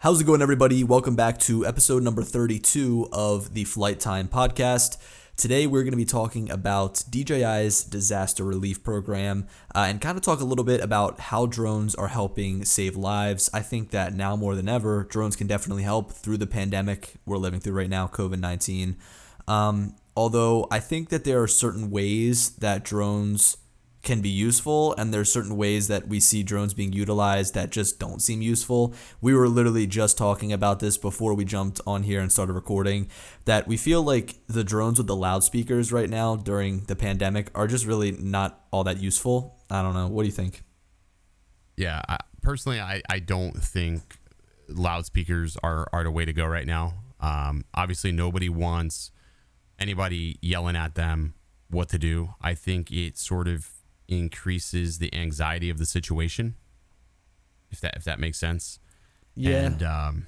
How's it going, everybody? Welcome back to episode number 32 of the Flight Time Podcast. Today, we're going to be talking about DJI's disaster relief program and kind of talk a little bit about how drones are helping save lives. I think that now more than ever, drones can definitely help through the pandemic we're living through right now, COVID-19. Although I think that there are certain ways that drones can be useful, and there's certain ways that we see drones being utilized that just don't seem useful. We were literally just talking about this before we jumped on here and started recording, that we feel like the drones with the loudspeakers right now during the pandemic are just really not all that useful. I don't know. What do you think? Yeah, personally, I don't think loudspeakers are the way to go right now. Obviously, nobody wants anybody yelling at them what to do. I think it sort of increases the anxiety of the situation, if that makes sense. Yeah. And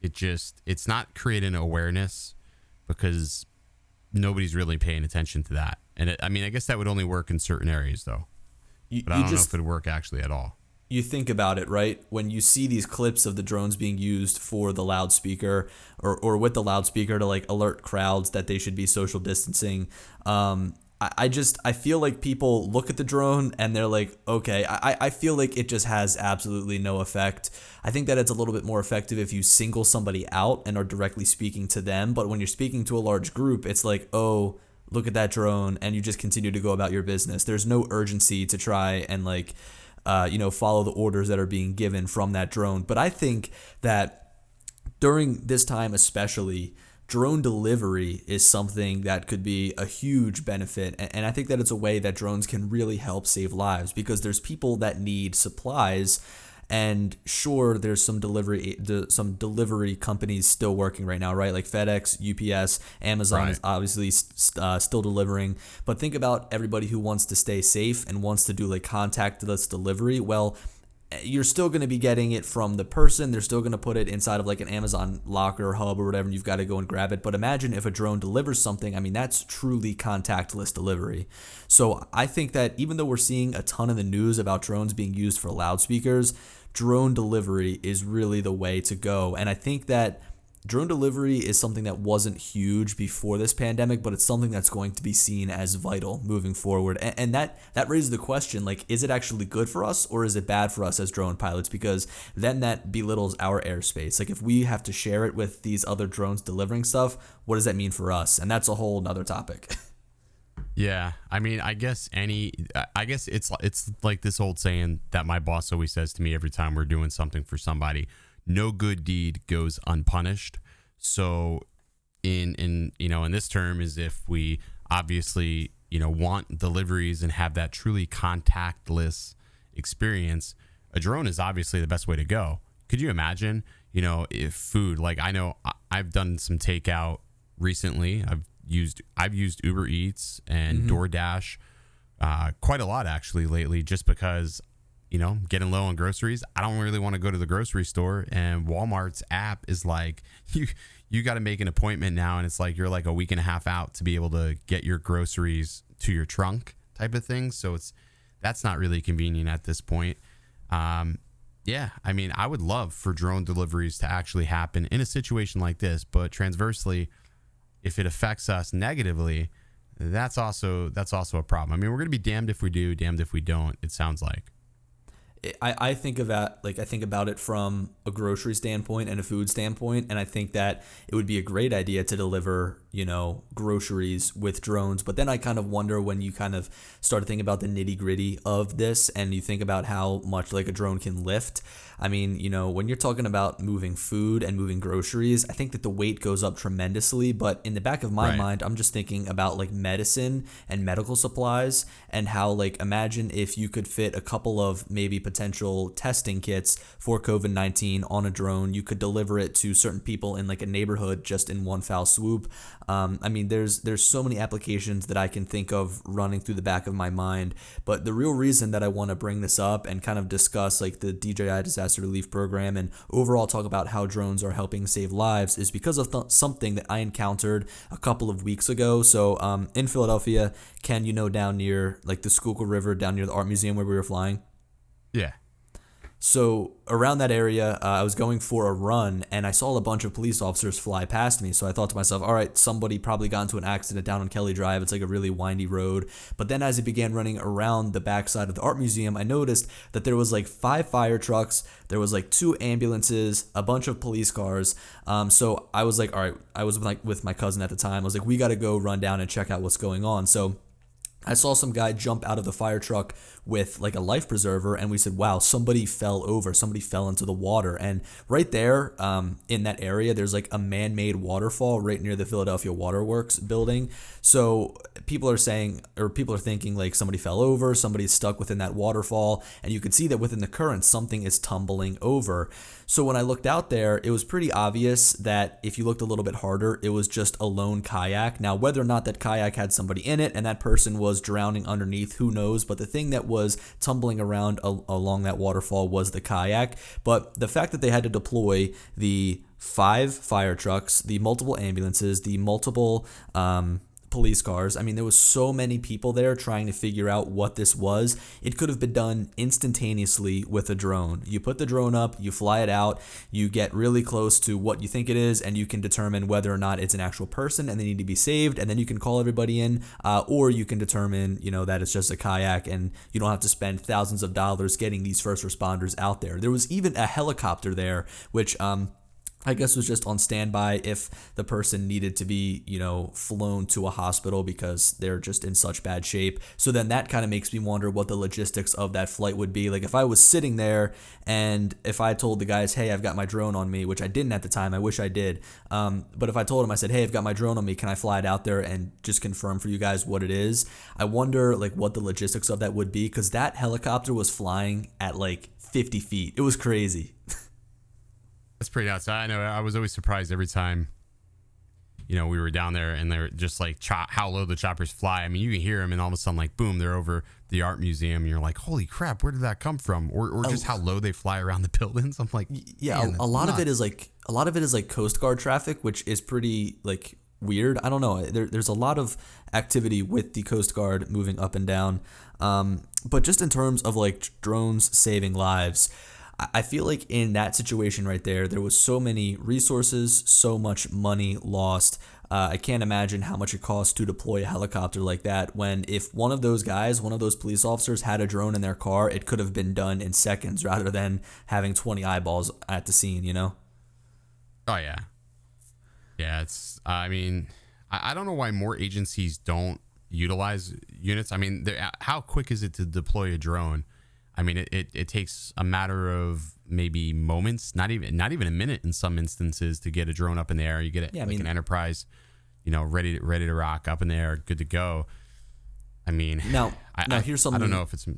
it's not creating awareness because nobody's really paying attention to that. And I guess that would only work in certain areas though. But I don't know if it'd work actually at all. You think about it, right? When you see these clips of the drones being used for the loudspeaker or with the loudspeaker to like alert crowds that they should be social distancing, I feel like people look at the drone and they're like, okay, I feel like it just has absolutely no effect. I think that it's a little bit more effective if you single somebody out and are directly speaking to them. But when you're speaking to a large group, it's like, oh, look at that drone, and you just continue to go about your business. There's no urgency to try and follow the orders that are being given from that drone. But I think that during this time especially, drone delivery is something that could be a huge benefit. And I think that it's a way that drones can really help save lives because there's people that need supplies. And sure, there's some delivery companies still working right now, right? Like FedEx, UPS, Amazon Right. is obviously still delivering. But think about everybody who wants to stay safe and wants to do like contactless delivery. Well, you're still going to be getting it from the person. They're still going to put it inside of like an Amazon locker or hub or whatever, and you've got to go and grab it. But imagine if a drone delivers something. I mean, that's truly contactless delivery. So I think that even though we're seeing a ton in the news about drones being used for loudspeakers, drone delivery is really the way to go. And I think that drone delivery is something that wasn't huge before this pandemic, but it's something that's going to be seen as vital moving forward. And that raises the question, like, is it actually good for us or is it bad for us as drone pilots? Because then that belittles our airspace. Like, if we have to share it with these other drones delivering stuff, what does that mean for us? And that's a whole nother topic. Yeah, I guess it's like this old saying that my boss always says to me every time we're doing something for somebody: no good deed goes unpunished. So in this term is if we obviously want deliveries and have that truly contactless experience, a drone is obviously the best way to go. Could you imagine if food, like, I know I've done some takeout recently. I've used Uber Eats and DoorDash quite a lot actually lately, just because getting low on groceries. I don't really want to go to the grocery store, and Walmart's app is like, you got to make an appointment now, and it's like you're like a week and a half out to be able to get your groceries to your trunk type of thing. So that's not really convenient at this point. Yeah, I would love for drone deliveries to actually happen in a situation like this, but transversely, if it affects us negatively, that's also a problem. We're going to be damned if we do, damned if we don't, it sounds like. I think about it from a grocery standpoint and a food standpoint, and I think that it would be a great idea to deliver, groceries with drones. But then I kind of wonder, when you kind of start thinking about the nitty gritty of this, and you think about how much like a drone can lift. When you're talking about moving food and moving groceries, I think that the weight goes up tremendously. But in the back of my mind, I'm just thinking about like medicine and medical supplies, and how, like, imagine if you could fit a couple of maybe potential testing kits for COVID-19 on a drone. You could deliver it to certain people in like a neighborhood just in one foul swoop. There's so many applications that I can think of running through the back of my mind. But the real reason that I want to bring this up and kind of discuss like the DJI disaster relief program and overall talk about how drones are helping save lives is because of something that I encountered a couple of weeks ago. So in Philadelphia, Ken, down near like the Schuylkill River, down near the art museum where we were flying. Yeah. So around that area, I was going for a run and I saw a bunch of police officers fly past me. So I thought to myself, all right, somebody probably got into an accident down on Kelly Drive. It's like a really windy road. But then as I began running around the backside of the art museum, I noticed that there was like 5 fire trucks, there was like 2 ambulances, a bunch of police cars. So I was like, all right, I was like with my cousin at the time. I was like, we got to go run down and check out what's going on. So I saw some guy jump out of the fire truck with like a life preserver, and we said, wow, somebody fell over, somebody fell into the water. And right there, in that area, there's like a man-made waterfall right near the Philadelphia Waterworks building. So people are saying, or people are thinking like somebody fell over, somebody's stuck within that waterfall, and you can see that within the current, something is tumbling over. So when I looked out there, it was pretty obvious that if you looked a little bit harder, it was just a lone kayak. Now, whether or not that kayak had somebody in it and that person was drowning underneath, who knows? But the thing that was tumbling around along that waterfall was the kayak. But the fact that they had to deploy the 5 fire trucks, the multiple ambulances, the multiple police cars. I mean, there was so many people there trying to figure out what this was. It could have been done instantaneously with a drone. You put the drone up, you fly it out, you get really close to what you think it is, and you can determine whether or not it's an actual person and they need to be saved, and then you can call everybody in, or you can determine, that it's just a kayak and you don't have to spend thousands of dollars getting these first responders out there. There was even a helicopter there, which I guess was just on standby if the person needed to be, flown to a hospital because they're just in such bad shape. So then that kind of makes me wonder what the logistics of that flight would be. Like if I was sitting there and if I told the guys, hey, I've got my drone on me, which I didn't at the time, I wish I did. But if I told them, I said, hey, I've got my drone on me, can I fly it out there and just confirm for you guys what it is? I wonder like what the logistics of that would be, because that helicopter was flying at like 50 feet. It was crazy. That's pretty nuts. I know. I was always surprised every time, we were down there and they're just like how low the choppers fly. I mean, you can hear them and all of a sudden, like, boom, they're over the art museum. And you're like, holy crap, where did that come from? Or just how low they fly around the buildings. I'm like, yeah, a lot of it is like Coast Guard traffic, which is pretty like weird. I don't know. There's a lot of activity with the Coast Guard moving up and down. But just in terms of like drones saving lives, I feel like in that situation right there was so many resources, so much money lost. I can't imagine how much it costs to deploy a helicopter like that when if one of those guys, one of those police officers had a drone in their car, it could have been done in seconds rather than having 20 eyeballs at the scene, Oh, yeah. Yeah, I mean, I don't know why more agencies don't utilize units. I mean, how quick is it to deploy a drone? I mean, it takes a matter of maybe moments, not even a minute in some instances to get a drone up in the air. You get it an Enterprise, ready to rock up in the air, good to go. I mean, now here's something. I don't know if it's. Go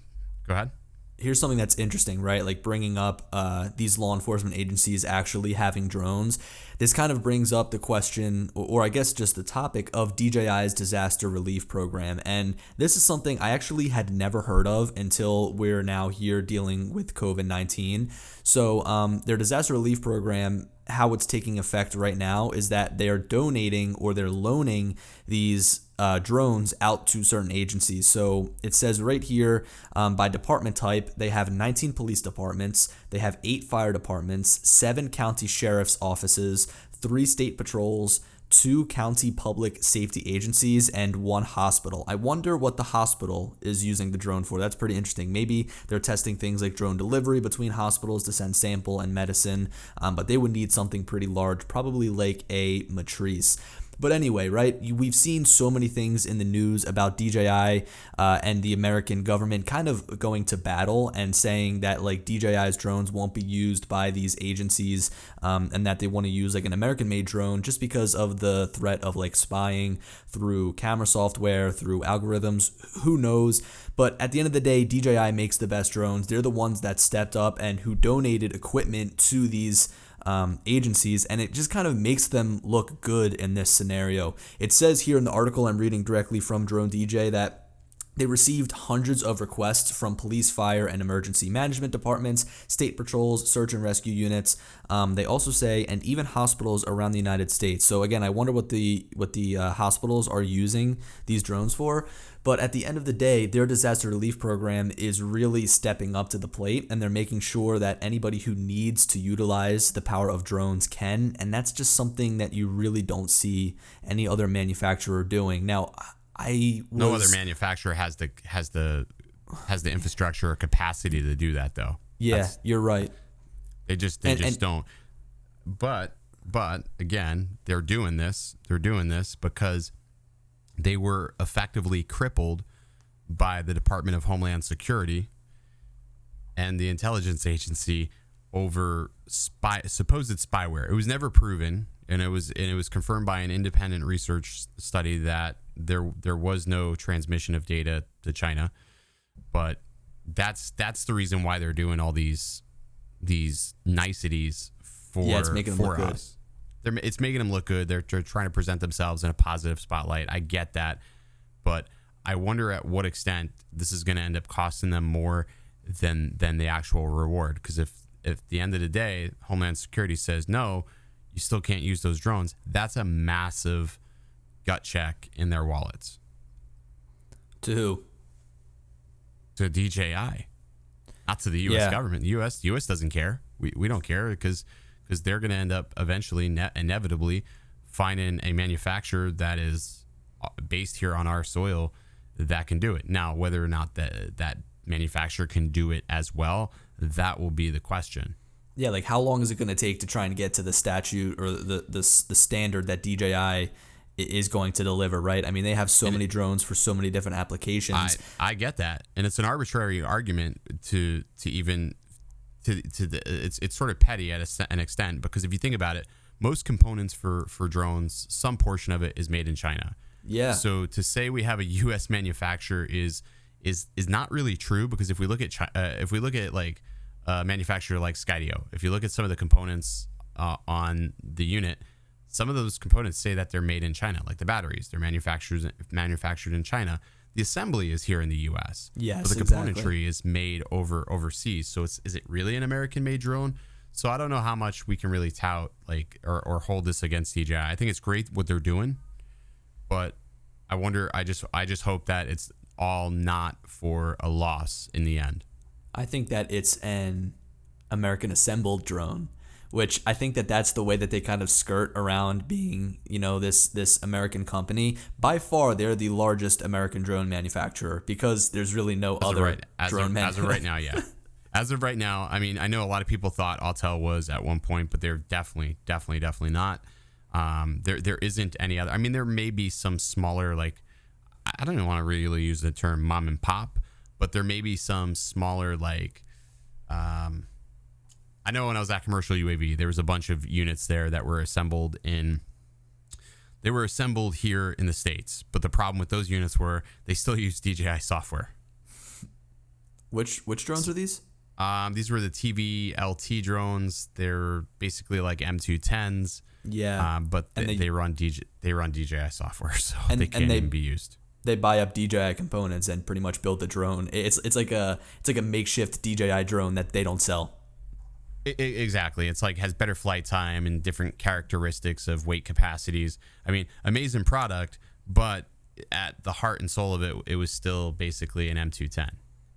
ahead. Here's something that's interesting, right? Like bringing up these law enforcement agencies actually having drones. This kind of brings up the question, or I guess just the topic of DJI's disaster relief program. And this is something I actually had never heard of until we're now here dealing with COVID-19. So their disaster relief program, how it's taking effect right now is that they are donating or they're loaning these drones out to certain agencies. So it says right here by department type, they have 19 police departments, they have 8 fire departments, 7 county sheriff's offices, 3 state patrols, 2 county public safety agencies, and 1 hospital. I wonder what the hospital is using the drone for. That's pretty interesting. Maybe they're testing things like drone delivery between hospitals to send sample and medicine, but they would need something pretty large, probably like a matrice. But anyway, right, we've seen so many things in the news about DJI and the American government kind of going to battle and saying that like DJI's drones won't be used by these agencies and that they want to use like an American-made drone just because of the threat of like spying through camera software, through algorithms, who knows. But at the end of the day, DJI makes the best drones. They're the ones that stepped up and who donated equipment to these agencies, and it just kind of makes them look good in this scenario. It says here in the article I'm reading directly from Drone DJ that They received hundreds of requests from police, fire, and emergency management departments, state patrols, search and rescue units. They also say, and even hospitals around the United States. So again, I wonder what the hospitals are using these drones for. But at the end of the day, their disaster relief program is really stepping up to the plate, and they're making sure that anybody who needs to utilize the power of drones can. And that's just something that you really don't see any other manufacturer doing. Now, no other manufacturer has the infrastructure or capacity to do that, though. Yeah, you're right. They just don't. But again, they're doing this because they were effectively crippled by the Department of Homeland Security and the intelligence agency over supposed spyware. It was never proven, and it was confirmed by an independent research study that there was no transmission of data to China. But that's the reason why they're doing all these niceties for it's making them look us. It's making them look good. They're trying to present themselves in a positive spotlight. I get that, but I wonder at what extent this is going to end up costing them more than the actual reward. Because if at the end of the day, Homeland Security says no, you still can't use those drones. That's a massive gut check in their wallets. To who? To DJI, not to the U.S. government. The U.S. doesn't care. We don't care because they're going to end up eventually, inevitably, finding a manufacturer that is based here on our soil that can do it. Now, whether or not that manufacturer can do it as well, that will be the question. Yeah, like how long is it going to take to try and get to the statute or the standard that DJI is going to deliver, right? I mean, they have so many drones for so many different applications. I get that, and it's an arbitrary argument to it's sort of petty at an extent, because if you think about it, most components for drones, some portion of it is made in China. Yeah. So to say we have a U.S. manufacturer is not really true, because if we look at like a manufacturer like Skydio, if you look at some of the components on the unit, some of those components say that they're made in China, like the batteries. They're manufactured in China. The assembly is here in the U.S. Yes, but the componentry is made overseas. So is it really an American-made drone? So I don't know how much we can really tout or hold this against DJI. I think it's great what they're doing, but I wonder. I just hope that it's all not for a loss in the end. I think that it's an American assembled drone, which I think that's the way that they kind of skirt around being, this American company. By far, they're the largest American drone manufacturer, because there's really no other drone manufacturer. As of right now, yeah. As of right now, I mean, I know a lot of people thought Autel was at one point, but they're definitely not. There isn't any other. I mean, there may be some smaller, like, I don't even want to really use the term mom and pop, but there may be some smaller, like, I know when I was at Commercial UAV, there was a bunch of units there that were assembled here in the States. But the problem with those units were they still use DJI software. Which drones are these? These were the TVLT drones. They're basically like M210s. Yeah. But they run DJI software, so they can't even be used. They buy up DJI components and pretty much build the drone. It's like a makeshift DJI drone that they don't sell. Exactly. It's like has better flight time and different characteristics of weight capacities. I mean, amazing product, but at the heart and soul of it, it was still basically an M210.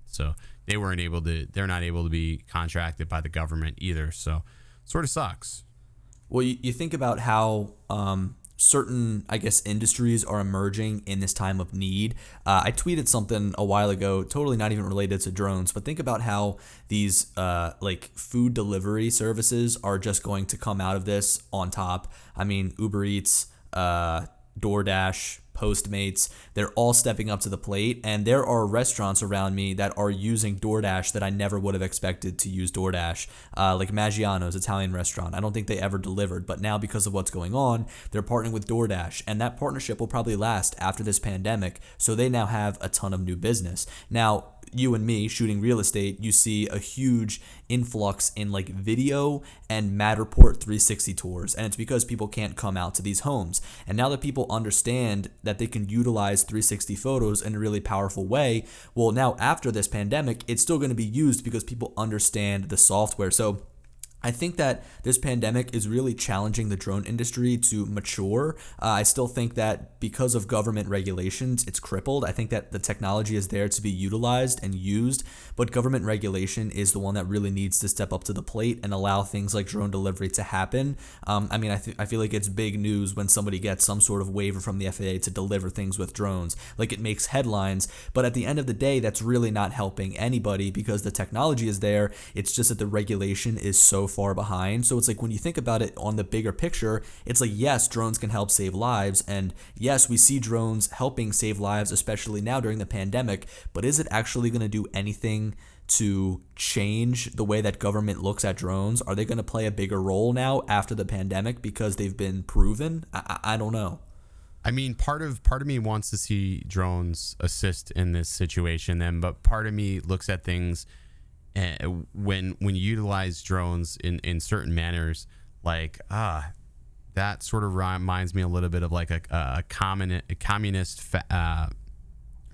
So they're not able to be contracted by the government either. So sort of sucks. Well, you think about how certain, I guess, industries are emerging in this time of need. I tweeted something a while ago, totally not even related to drones, but think about how these like food delivery services are just going to come out of this on top. I mean, Uber Eats, DoorDash, Postmates, they're all stepping up to the plate, and there are restaurants around me that are using DoorDash that I never would have expected to use DoorDash, like Maggiano's Italian restaurant. I don't think they ever delivered, but now because of what's going on, they're partnering with DoorDash, and that partnership will probably last after this pandemic, so they now have a ton of new business. Now, you and me shooting real estate, you see a huge influx in like video and Matterport 360 tours. And it's because people can't come out to these homes. And now that people understand that they can utilize 360 photos in a really powerful way, well, now after this pandemic, it's still going to be used because people understand the software. So I think that this pandemic is really challenging the drone industry to mature. I still think that because of government regulations, it's crippled. I think that the technology is there to be utilized and used, but government regulation is the one that really needs to step up to the plate and allow things like drone delivery to happen. I feel like it's big news when somebody gets some sort of waiver from the FAA to deliver things with drones. Like, it makes headlines, but at the end of the day, that's really not helping anybody because the technology is there. It's just that the regulation is so far behind. So it's like, when you think about it on the bigger picture, it's like, yes, drones can help save lives, and yes, we see drones helping save lives, especially now during the pandemic, but is it actually going to do anything to change the way that government looks at drones? Are they going to play a bigger role now after the pandemic because they've been proven? I don't know. I mean, part of me wants to see drones assist in this situation, then, but part of me looks at things when you utilize drones in certain manners, like that sort of reminds me a little bit of like a communist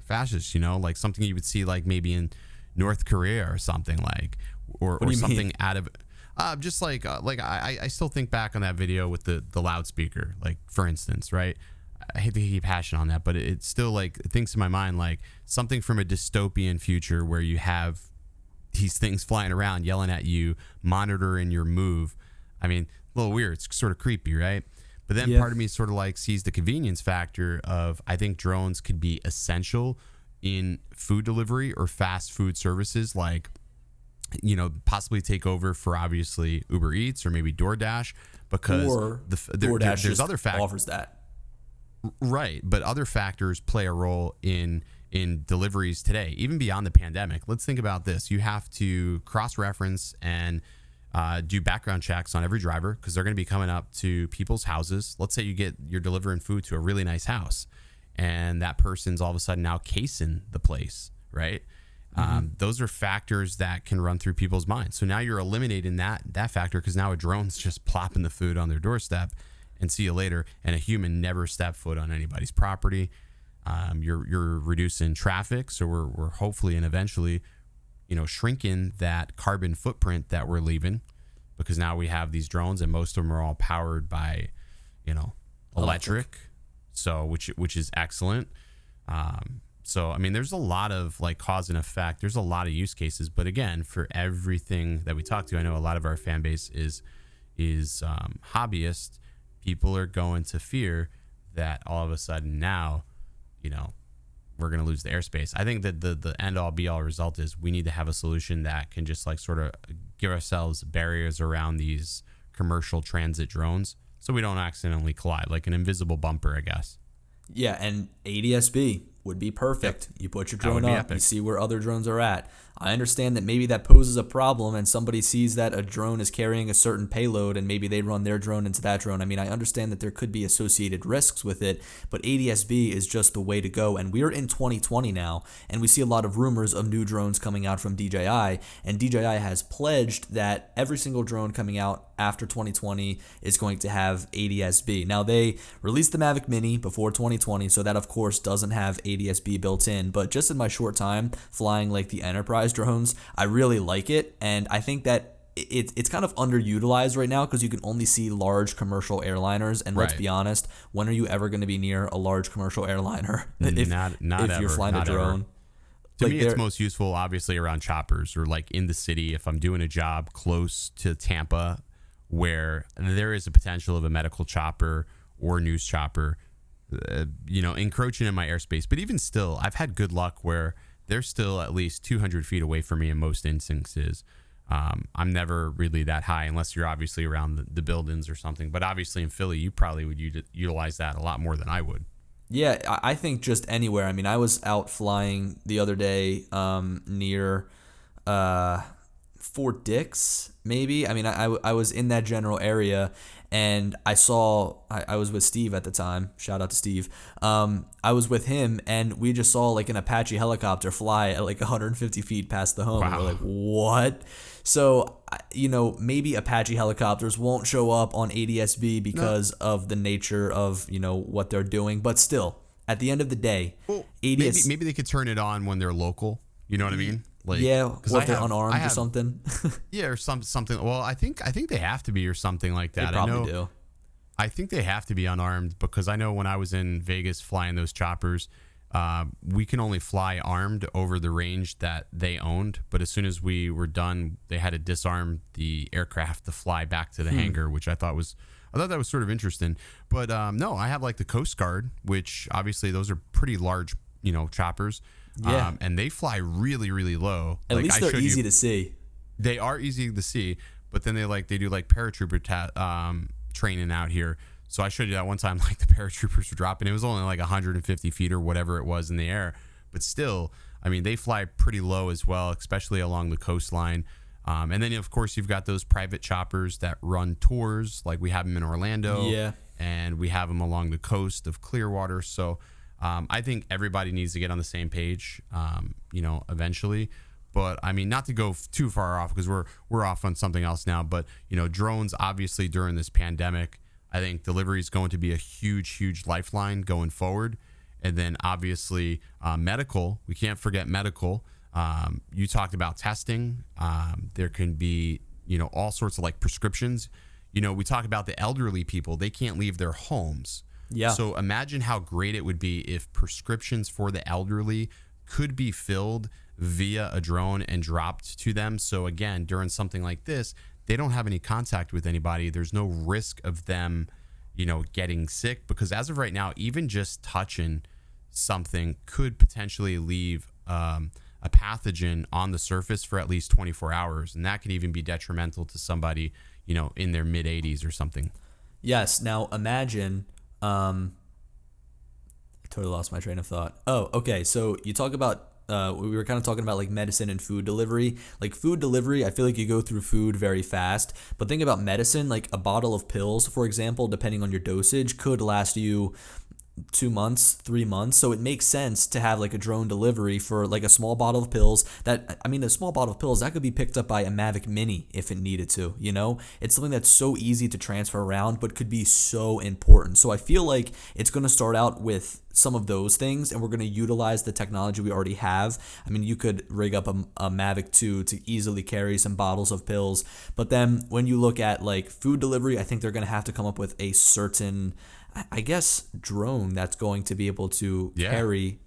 fascist, like something you would see like maybe in North Korea or something, like or something mean? Out of just like I still think back on that video with the loudspeaker, like, for instance, right? I hate to keep hashing on that, but it's still like things in my mind, like something from a dystopian future where you have these things flying around, yelling at you, monitoring your move. I mean, a little weird. It's sort of creepy, right? But then part of me sort of like sees the convenience factor of, I think drones could be essential in food delivery or fast food services, like, possibly take over for obviously Uber Eats or maybe DoorDash, because DoorDash there's other factors offers that. Right, but other factors play a role in deliveries today, even beyond the pandemic. Let's think about this. You have to cross-reference and do background checks on every driver, because they're going to be coming up to people's houses. Let's say you're delivering food to a really nice house, and that person's all of a sudden now casing the place, right? Those are factors that can run through people's minds. So now you're eliminating that factor, because now a drone's just plopping the food on their doorstep and see you later, and a human never stepped foot on anybody's property. You're reducing traffic, so we're hopefully and eventually, shrinking that carbon footprint that we're leaving, because now we have these drones, and most of them are all powered by, electric. So which is excellent. So I mean, there's a lot of like cause and effect. There's a lot of use cases, but again, for everything that we talk to, I know a lot of our fan base is hobbyist. People are going to fear that all of a sudden now, we're going to lose the airspace. I think that the end all be all result is we need to have a solution that can just like sort of give ourselves barriers around these commercial transit drones so we don't accidentally collide, like an invisible bumper, I guess. Yeah, and ADS-B would be perfect. Yep. You put your drone up, epic. You see where other drones are at. I understand that maybe that poses a problem, and somebody sees that a drone is carrying a certain payload and maybe they run their drone into that drone. I mean, I understand that there could be associated risks with it, but ADS-B is just the way to go. And we're in 2020 now, and we see a lot of rumors of new drones coming out from DJI, and DJI has pledged that every single drone coming out after 2020 is going to have ADS-B. Now, they released the Mavic Mini before 2020, so that of course doesn't have ADS-B built in, but just in my short time flying like the Enterprise drones, I really like it, and I think that it's kind of underutilized right now because you can only see large commercial airliners, and let's be honest, when are you ever going to be near a large commercial airliner if you're flying a drone? To me, it's most useful obviously around choppers or like in the city if I'm doing a job close to Tampa where there is a potential of a medical chopper or news chopper encroaching in my airspace. But even still, I've had good luck where they're still at least 200 feet away from me in most instances. I'm never really that high unless you're obviously around the buildings or something. But obviously in Philly, you probably would utilize that a lot more than I would. Yeah, I think just anywhere. I mean, I was out flying the other day near Fort Dix, maybe. I mean, I was in that general area, and I was with Steve at the time. Shout out to Steve. I was with him, and we just saw like an Apache helicopter fly at like 150 feet past the home. Wow. And we're like, what? So, maybe Apache helicopters won't show up on ADSB because of the nature of, what they're doing. But still, at the end of the day, Well, ADS... maybe they could turn it on when they're local. You know what I mean? Like, yeah, or if they're have, unarmed or something. Yeah, or something. Well, I think they have to be or something like that. They probably do. I think they have to be unarmed because I know when I was in Vegas flying those choppers, we can only fly armed over the range that they owned. But as soon as we were done, they had to disarm the aircraft to fly back to the hangar, which I thought that was sort of interesting. But no, I have like the Coast Guard, which obviously those are pretty large, choppers. Yeah. And they fly really, really low. At least they're easy to see. They are easy to see, but then they do paratrooper training out here. So I showed you that one time, like the paratroopers were dropping. It was only like 150 feet or whatever it was in the air, but still, I mean, they fly pretty low as well, especially along the coastline. And then of course you've got those private choppers that run tours, like we have them in Orlando. Yeah. And we have them along the coast of Clearwater. So I think everybody needs to get on the same page, eventually. But I mean, not to go too far off because we're off on something else now. But drones, obviously, during this pandemic, I think delivery is going to be a huge, huge lifeline going forward. And then obviously, medical. We can't forget medical. You talked about testing. There can be all sorts of like prescriptions. We talk about the elderly people. They can't leave their homes. Yeah. So imagine how great it would be if prescriptions for the elderly could be filled via a drone and dropped to them. So again, during something like this, they don't have any contact with anybody. There's no risk of them, getting sick because as of right now, even just touching something could potentially leave a pathogen on the surface for at least 24 hours. And that could even be detrimental to somebody, in their mid 80s or something. Yes. Now imagine... I totally lost my train of thought. Oh, okay. So you talk about we were kind of talking about like medicine and food delivery. Like food delivery, I feel like you go through food very fast. But think about medicine, like a bottle of pills, for example, depending on your dosage, could last you 2 months, 3 months. So it makes sense to have like a drone delivery for like a small bottle of pills a small bottle of pills that could be picked up by a Mavic Mini if it needed to, it's something that's so easy to transfer around, but could be so important. So I feel like it's going to start out with some of those things and we're going to utilize the technology we already have. I mean, you could rig up a Mavic 2 to easily carry some bottles of pills. But then when you look at like food delivery, I think they're going to have to come up with a certain, I guess, drone that's going to be able to carry,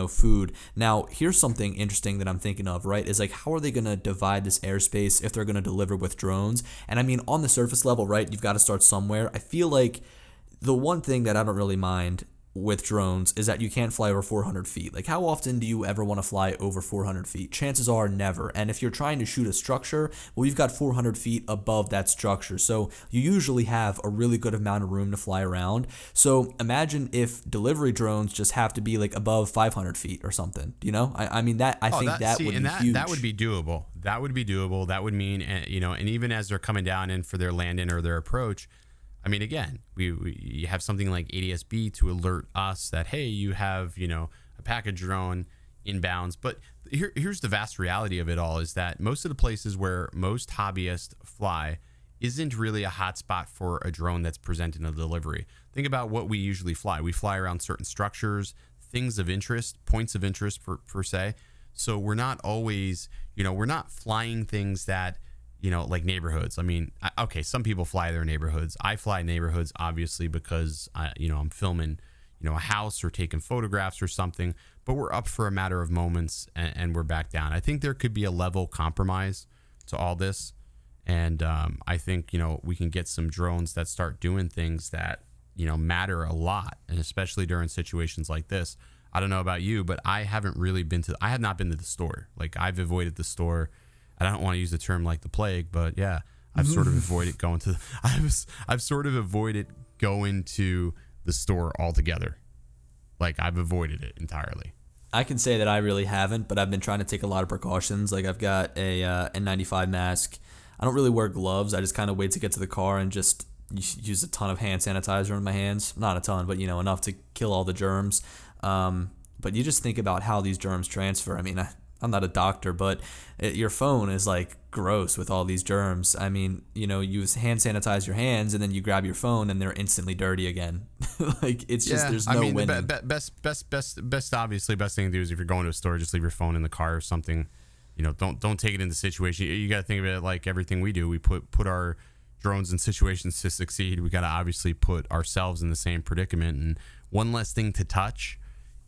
food. Now, here's something interesting that I'm thinking of, right? Is like, how are they going to divide this airspace if they're going to deliver with drones? And I mean, on the surface level, right, you've got to start somewhere. I feel like the one thing that I don't really mind with drones is that you can't fly over 400 feet. Like, how often do you ever want to fly over 400 feet? Chances are never. And if you're trying to shoot a structure, well, you've got 400 feet above that structure. So you usually have a really good amount of room to fly around. So imagine if delivery drones just have to be like above 500 feet or something, I mean, that I think that would be huge. That would be doable. That would be doable. That would mean, and even as they're coming down in for their land-in or their approach, I mean, again, you have something like ADSB to alert us that, hey, you have, a package drone inbounds. But here's the vast reality of it all is that most of the places where most hobbyists fly isn't really a hotspot for a drone that's presenting a delivery. Think about what we usually fly. We fly around certain structures, things of interest, points of interest per se. So we're not always, we're not flying things that, like neighborhoods. I mean, okay, some people fly their neighborhoods. I fly neighborhoods, obviously, because, I'm filming, a house or taking photographs or something, but we're up for a matter of moments and we're back down. I think there could be a level compromise to all this. And I think, we can get some drones that start doing things that, matter a lot. And especially during situations like this. I don't know about you, but I have not been to the store. Like, I've avoided the store. I don't want to use the term like the plague, but yeah, I've sort of avoided going to. I've sort of avoided going to the store altogether. Like, I've avoided it entirely. I can say that I really haven't, but I've been trying to take a lot of precautions. Like I've got a N95 mask. I don't really wear gloves. I just kind of wait to get to the car and just use a ton of hand sanitizer in my hands. Not a ton, but enough to kill all the germs. But you just think about how these germs transfer. I mean, I'm not a doctor, but your phone is like gross with all these germs. I mean, you hand sanitize your hands and then you grab your phone and they're instantly dirty again. Like it's just there's no winning. Best obviously best thing to do is if you're going to a store, just leave your phone in the car or something. Don't take it into situation. You got to think of it like everything we do. We put our drones in situations to succeed. We got to obviously put ourselves in the same predicament, and one less thing to touch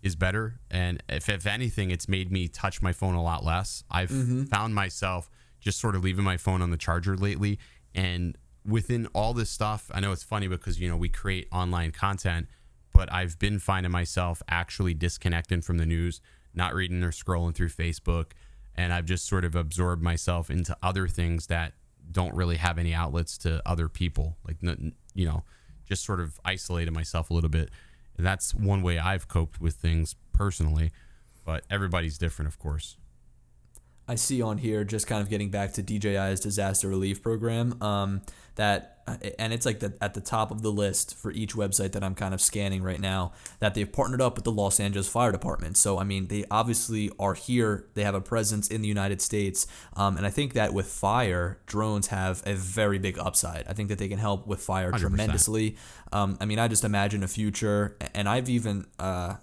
is better. And if anything, it's made me touch my phone a lot less. I've found myself just sort of leaving my phone on the charger lately. And within all this stuff, I know it's funny because, we create online content, but I've been finding myself actually disconnecting from the news, not reading or scrolling through Facebook. And I've just sort of absorbed myself into other things that don't really have any outlets to other people. Like, just sort of isolated myself a little bit. That's one way I've coped with things personally, but everybody's different, of course. I see on here, just kind of getting back to DJI's disaster relief program, and it's like at the top of the list for each website that I'm kind of scanning right now, that they've partnered up with the Los Angeles Fire Department. So, I mean, they obviously are here. They have a presence in the United States. And I think that with fire, drones have a very big upside. I think that they can help with fire 100%. Tremendously. I mean, I just imagine a future, and I've even, on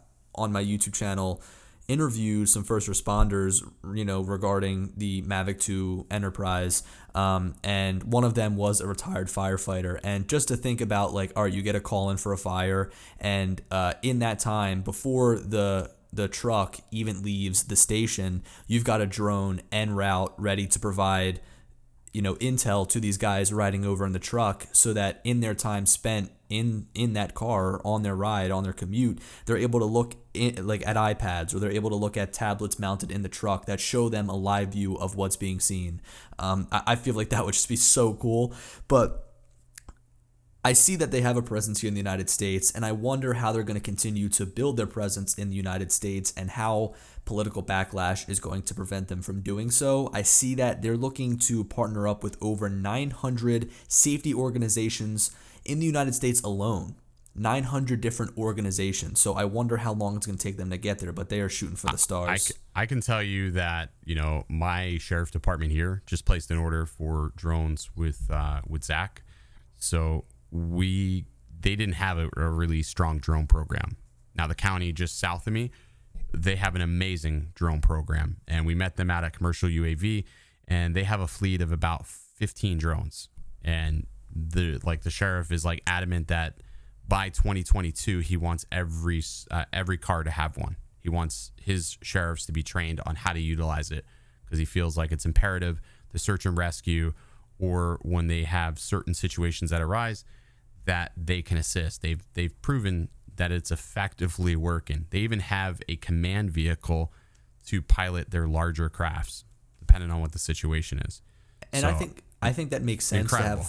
my YouTube channel, interviewed some first responders, regarding the Mavic 2 Enterprise, and one of them was a retired firefighter. And just to think about, like, all right, you get a call in for a fire, and in that time, before the truck even leaves the station, you've got a drone en route ready to provide intel to these guys riding over in the truck, so that in their time spent in that car, on their ride, on their commute, they're able to look like at iPads, or they're able to look at tablets mounted in the truck that show them a live view of what's being seen. I feel like that would just be so cool. But I see that they have a presence here in the United States, and I wonder how they're going to continue to build their presence in the United States, and how political backlash is going to prevent them from doing so. I see that they're looking to partner up with over 900 safety organizations in the United States alone. 900 different organizations. So I wonder how long it's going to take them to get there, but they are shooting for the stars. I can tell you that, my sheriff department here just placed an order for drones with Zach. So they didn't have a really strong drone program. Now the county just south of me, they have an amazing drone program, and we met them at a commercial UAV, and they have a fleet of about 15 drones. And the sheriff is like adamant that by 2022, he wants every car to have one. He wants his sheriffs to be trained on how to utilize it, because he feels like it's imperative to search and rescue, or when they have certain situations that arise, that they can assist. They've proven that it's effectively working. They even have a command vehicle to pilot their larger crafts, depending on what the situation is. And so, I think that makes sense incredible.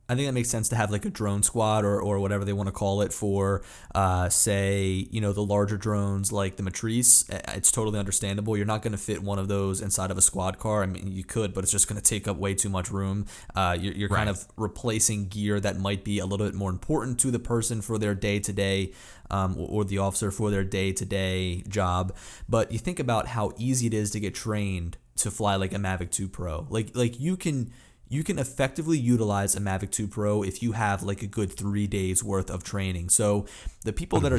I think that makes sense to have like a drone squad, or whatever they want to call it, for say, the larger drones like the Matrice. It's totally understandable. You're not going to fit one of those inside of a squad car. I mean, you could, but it's just going to take up way too much room. You're right. Kind of replacing gear that might be a little bit more important to the person for their day-to-day, or the officer for their day-to-day job. But you think about how easy it is to get trained to fly like a Mavic 2 Pro. Like you can effectively utilize a Mavic 2 Pro if you have like a good 3 days worth of training. So the people 100%. that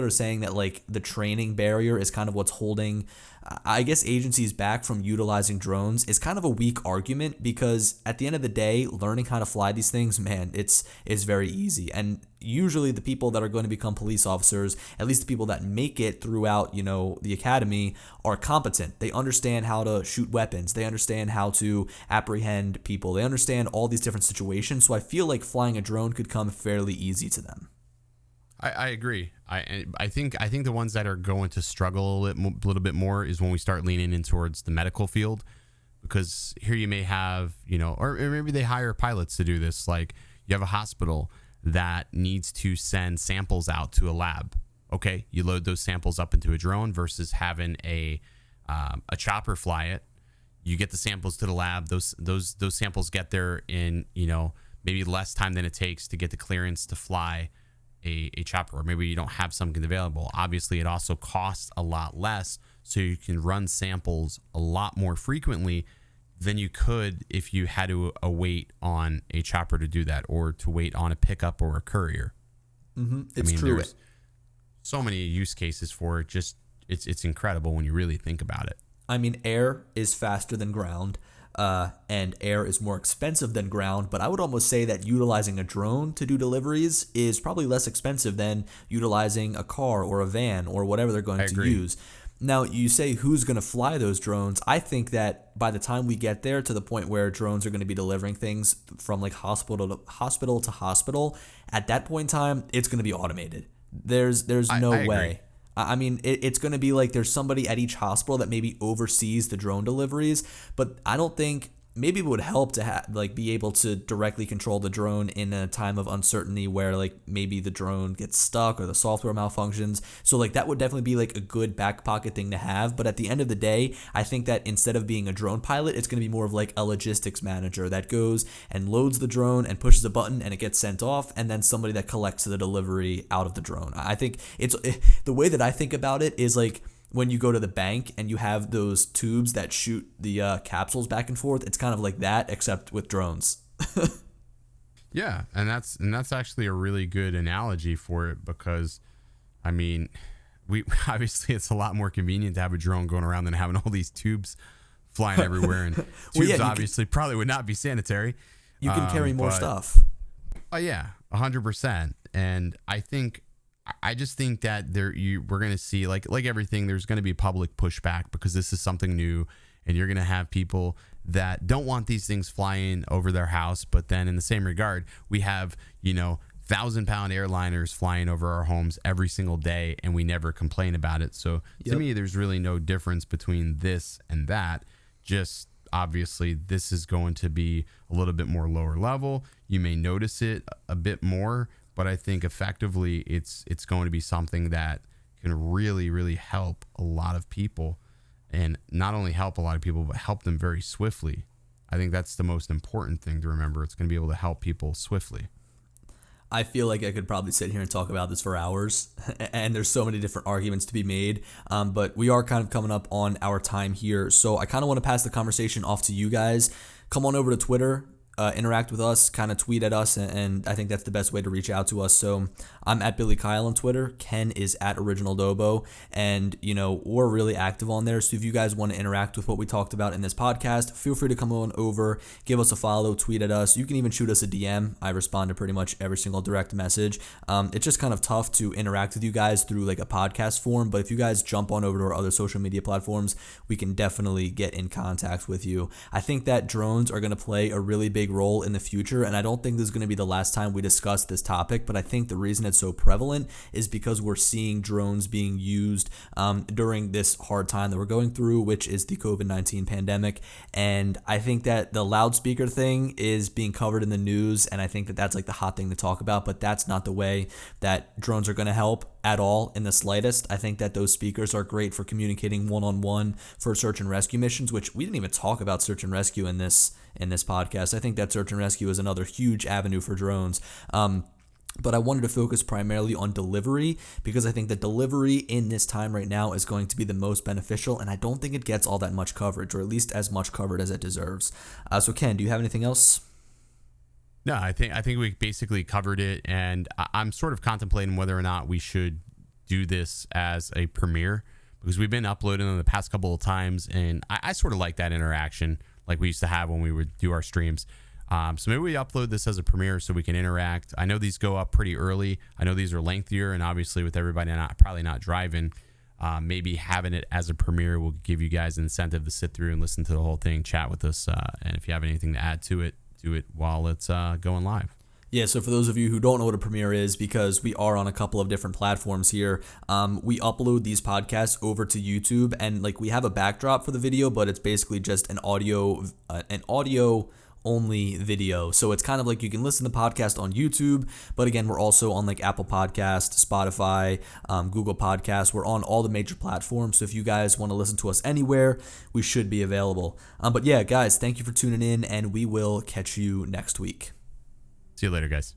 are saying that like the training barrier is kind of what's holding, I guess, agencies back from utilizing drones is kind of a weak argument, because at the end of the day, learning how to fly these things, man, it's very easy. And usually the people that are going to become police officers, at least the people that make it throughout, the academy, are competent. They understand how to shoot weapons. They understand how to apprehend people. They understand all these different situations. So I feel like flying a drone could come fairly easy to them. I agree. I think the ones that are going to struggle a little bit more is when we start leaning in towards the medical field, because here you may have, or maybe they hire pilots to do this. Like you have a hospital that needs to send samples out to a lab, Okay, you load those samples up into a drone versus having a chopper fly it. You get the samples to the lab. Those samples get there in, maybe less time than it takes to get the clearance to fly a chopper, or maybe you don't have something available. Obviously, it also costs a lot less, so you can run samples a lot more frequently than you could if you had to wait on a chopper to do that, or to wait on a pickup or a courier. It's true. There's so many use cases for it. Just it's incredible when you really think about it. I mean, air is faster than ground, and air is more expensive than ground, but I would almost say that utilizing a drone to do deliveries is probably less expensive than utilizing a car or a van or whatever they're going to use. Now, you say who's going to fly those drones. I think that by the time we get there to the point where drones are going to be delivering things from like hospital to hospital, at that point in time, it's going to be automated. There's no way. Agree. I mean, it's going to be like there's somebody at each hospital that maybe oversees the drone deliveries, but I don't think maybe it would help to be able to directly control the drone in a time of uncertainty where like maybe the drone gets stuck or the software malfunctions. So like that would definitely be like a good back pocket thing to have. But at the end of the day, I think that instead of being a drone pilot, it's going to be more of like a logistics manager that goes and loads the drone and pushes a button and it gets sent off, and then somebody that collects the delivery out of the drone. I think the way that I think about it is like when you go to the bank and you have those tubes that shoot the capsules back and forth. It's kind of like that, except with drones. Yeah, and that's actually a really good analogy for it, because I mean, we obviously it's a lot more convenient to have a drone going around than having all these tubes flying everywhere, and tubes obviously probably would not be sanitary. You can carry more stuff. Oh yeah, 100%. And I just think that we're going to see like everything, there's going to be public pushback because this is something new, and you're going to have people that don't want these things flying over their house. But then in the same regard, we have, 1,000-pound airliners flying over our homes every single day, and we never complain about it. So to me, there's really no difference between this and that. Just obviously this is going to be a little bit more lower level. You may notice it a bit more, but I think effectively it's going to be something that can really, really help a lot of people, and not only help a lot of people, but help them very swiftly. I think that's the most important thing to remember. It's going to be able to help people swiftly. I feel like I could probably sit here and talk about this for hours, and there's so many different arguments to be made, but we are kind of coming up on our time here, so I kind of want to pass the conversation off to you guys. Come on over to Twitter. Interact with us, kind of tweet at us, and I think that's the best way to reach out to us. So I'm at Billy Kyle on Twitter. Ken is at Original Dobo, and we're really active on there. So if you guys want to interact with what we talked about in this podcast, feel free to come on over, give us a follow, tweet at us. You can even shoot us a DM. I respond to pretty much every single direct message. It's just kind of tough to interact with you guys through like a podcast form, but if you guys jump on over to our other social media platforms, we can definitely get in contact with you. I think that drones are going to play a really big role in the future, and I don't think this is going to be the last time we discuss this topic, but I think the reason it's so prevalent is because we're seeing drones being used during this hard time that we're going through, which is the COVID-19 pandemic. And I think that the loudspeaker thing is being covered in the news, and I think that that's like the hot thing to talk about, but that's not the way that drones are going to help at all in the slightest. I think that those speakers are great for communicating one-on-one for search and rescue missions, which we didn't even talk about search and rescue in this podcast. I think that search and rescue is another huge avenue for drones. But I wanted to focus primarily on delivery because I think that delivery in this time right now is going to be the most beneficial, and I don't think it gets all that much coverage, or at least as much covered as it deserves. So Ken, do you have anything else? No, I think we basically covered it, and I'm sort of contemplating whether or not we should do this as a premiere, because we've been uploading them the past couple of times, and I sort of like that interaction like we used to have when we would do our streams. So maybe we upload this as a premiere so we can interact. I know these go up pretty early. I know these are lengthier, and obviously with everybody probably not driving, maybe having it as a premiere will give you guys an incentive to sit through and listen to the whole thing, chat with us, and if you have anything to add to it, do it while it's going live. Yeah, so for those of you who don't know what a premiere is, because we are on a couple of different platforms here, we upload these podcasts over to YouTube, and like we have a backdrop for the video, but it's basically just an audio only video. So it's kind of like you can listen to the podcast on YouTube, but again, we're also on like Apple Podcast, Spotify, Google Podcasts. We're on all the major platforms. So if you guys want to listen to us anywhere, we should be available. But yeah, guys, thank you for tuning in, and we will catch you next week. See you later, guys.